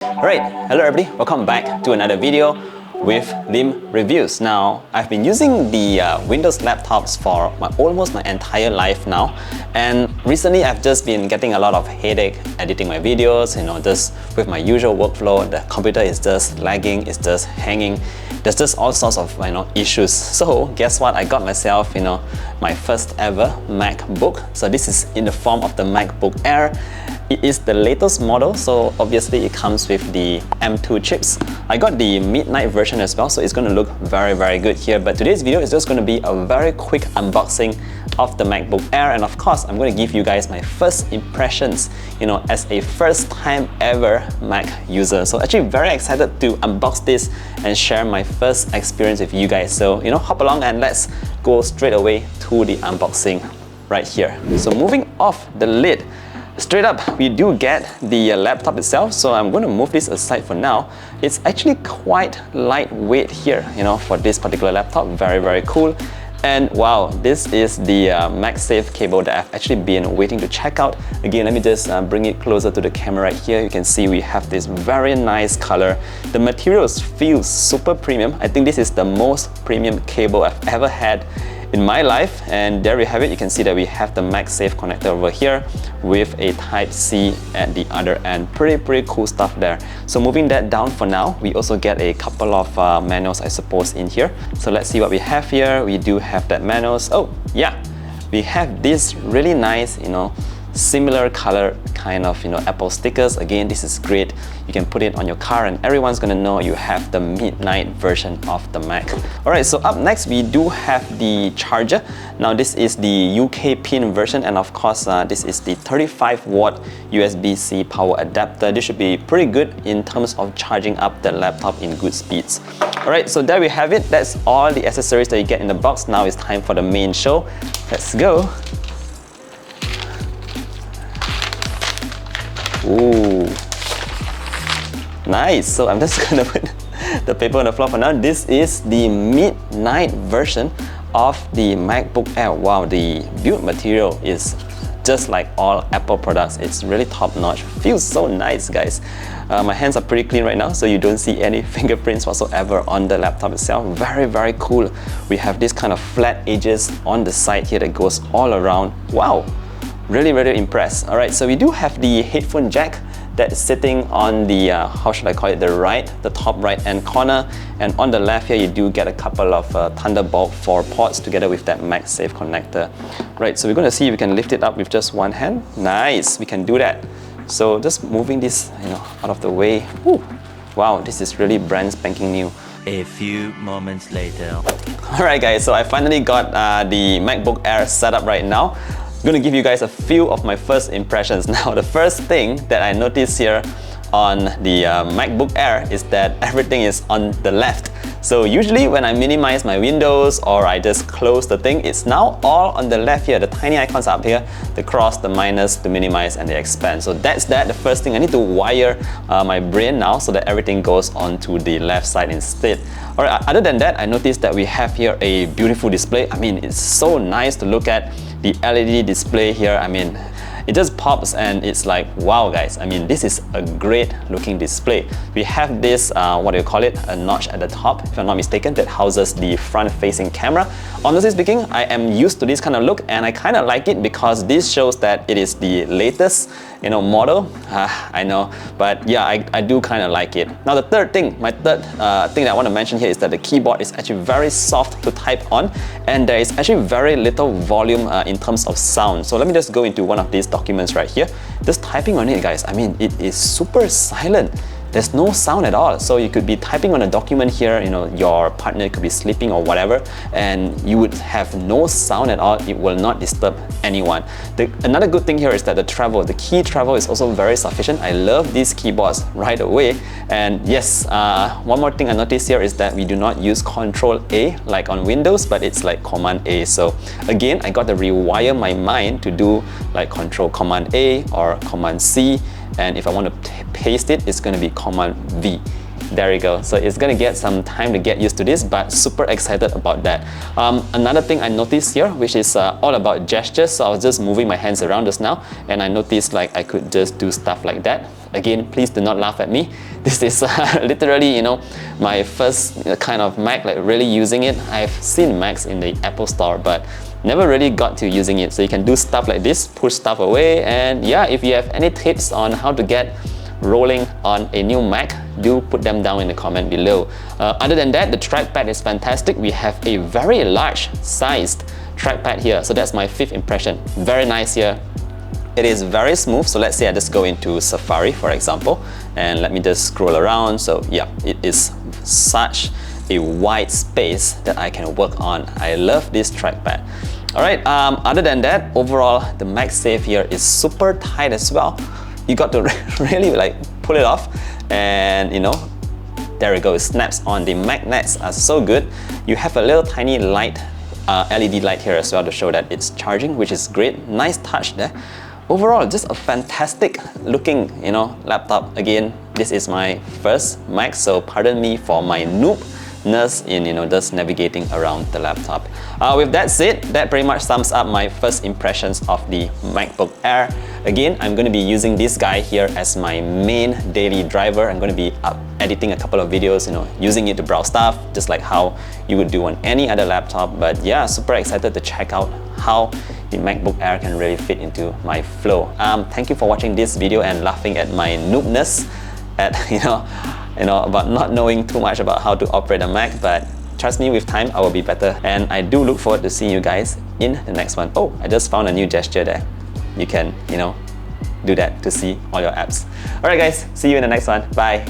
Alright, hello everybody, welcome back to another video with Lim Reviews. Now, I've been using the Windows laptops for almost my entire life now, and recently I've just been getting a lot of headache editing my videos, just with my usual workflow. The computer is just lagging, it's just hanging, there's just all sorts of issues. So guess what, I got myself my first ever MacBook. So this is in the form of the MacBook Air. It is the latest model, so obviously it comes with the M2 chips. I got the midnight version as well, so it's going to look very good here. But today's video is just going to be a very quick unboxing of the MacBook Air, and of course I'm going to give you guys my first impressions as a first time ever Mac user. So actually very excited to unbox this and share my first experience with you guys. So hop along and let's go straight away to the unboxing right here. So moving off the lid, straight up, we do get the laptop itself, so I'm going to move this aside for now. It's actually quite lightweight here, for this particular laptop. Very cool. And wow, this is the MagSafe cable that I've actually been waiting to check out. Again, let me just bring it closer to the camera right here. You can see we have this very nice color. The materials feel super premium. I think this is the most premium cable I've ever had in my life, and there we have it. You can see that we have the MagSafe connector over here with a Type-C at the other end. Pretty cool stuff there. So moving that down for now, we also get a couple of manuals, I suppose, in here. So let's see what we have here. We do have that manuals. Oh yeah, we have this really nice similar color kind of Apple stickers. Again, this is great. You can put it on your car and everyone's gonna know you have the midnight version of the Mac. Alright, so up next we do have the charger. Now this is the UK pin version, and of course this is the 35-watt USB-C power adapter. This should be pretty good in terms of charging up the laptop in good speeds. Alright, so there we have it. That's all the accessories that you get in the box. Now it's time for the main show. Let's go. Ooh, nice. So I'm just gonna put the paper on the floor for now. This is the midnight version of the MacBook Air. Wow, the build material is just like all Apple products. It's really top notch. Feels so nice, guys. My hands are pretty clean right now, so you don't see any fingerprints whatsoever on the laptop itself. Very cool. We have this kind of flat edges on the side here that goes all around. Wow. Really impressed. Alright, so we do have the headphone jack that is sitting on the, how should I call it, the top right hand corner. And on the left here, you do get a couple of Thunderbolt 4 ports together with that MagSafe connector. Right, so we're going to see if we can lift it up with just one hand. Nice, we can do that. So just moving this out of the way. Woo. Wow, this is really brand spanking new. A few moments later. Alright guys, so I finally got the MacBook Air set up right now. I'm going to give you guys a few of my first impressions. Now, the first thing that I noticed here on the MacBook Air is that everything is on the left. So usually when I minimize my windows or I just close the thing, it's now all on the left here. The tiny icons up here, the cross, the minus, the minimize, and the expand. So that's that. The first thing, I need to wire my brain now so that everything goes onto the left side instead. Alright, other than that, I noticed that we have here a beautiful display. I mean, it's so nice to look at. The LED display here, I mean, it just pops and it's like, wow guys, I mean, this is a great looking display. We have this, what do you call it, a notch at the top, if I'm not mistaken, that houses the front facing camera. Honestly speaking, I am used to this kind of look and I kind of like it because this shows that it is the latest model. I know, but yeah, I do kind of like it. Now the third thing, my third thing that I want to mention here is that the keyboard is actually very soft to type on, and there is actually very little volume in terms of sound. So let me just go into one of these documents right here. Just typing on it, guys, I mean, it is super silent. There's no sound at all. So you could be typing on a document here, your partner could be sleeping or whatever, and you would have no sound at all. It will not disturb anyone. Another good thing here is that the key travel is also very sufficient. I love these keyboards right away. And yes, one more thing I noticed here is that we do not use Control A like on Windows, but it's like Command A. So again, I got to rewire my mind to do like Command A or Command C. And if I want to paste it, it's going to be Command V. There you go. So it's gonna get some time to get used to this, but super excited about that. Another thing I noticed here, which is all about gestures. So I was just moving my hands around just now, and I noticed like I could just do stuff like that. Again, please do not laugh at me. This is literally, you know, my first kind of Mac, like really using it. I've seen Macs in the Apple Store, but never really got to using it. So you can do stuff like this, push stuff away, and yeah, if you have any tips on how to get rolling on a new Mac, do put them down in the comment below. Other than that, the trackpad is fantastic. We have a very large sized trackpad here, so that's my fifth impression. Very nice here. It is very smooth, so let's say I just go into Safari, for example, and let me just scroll around. So yeah, it is such a wide space that I can work on. I love this trackpad. Alright, other than that, overall, the MagSafe here is super tight as well. You got to really like pull it off, and you know, there we go, it snaps on. The magnets are so good. You have a little tiny light, LED light here as well to show that it's charging, which is great. Nice touch there. Overall, just a fantastic looking, you know, laptop. Again, this is my first Mac, so pardon me for my noobness in, you know, just navigating around the laptop. With that said, that pretty much sums up my first impressions of the MacBook Air. Again, I'm going to be using this guy here as my main daily driver. I'm going to be editing a couple of videos, you know, using it to browse stuff, just like how you would do on any other laptop. But yeah, super excited to check out how the MacBook Air can really fit into my flow. Thank you for watching this video and laughing at my noobness at, you know, about not knowing too much about how to operate a Mac, but trust me, with time I will be better, and I do look forward to seeing you guys in the next one. Oh, I just found a new gesture there. You can, you know, do that to see all your apps. Alright guys, see you in the next one. Bye.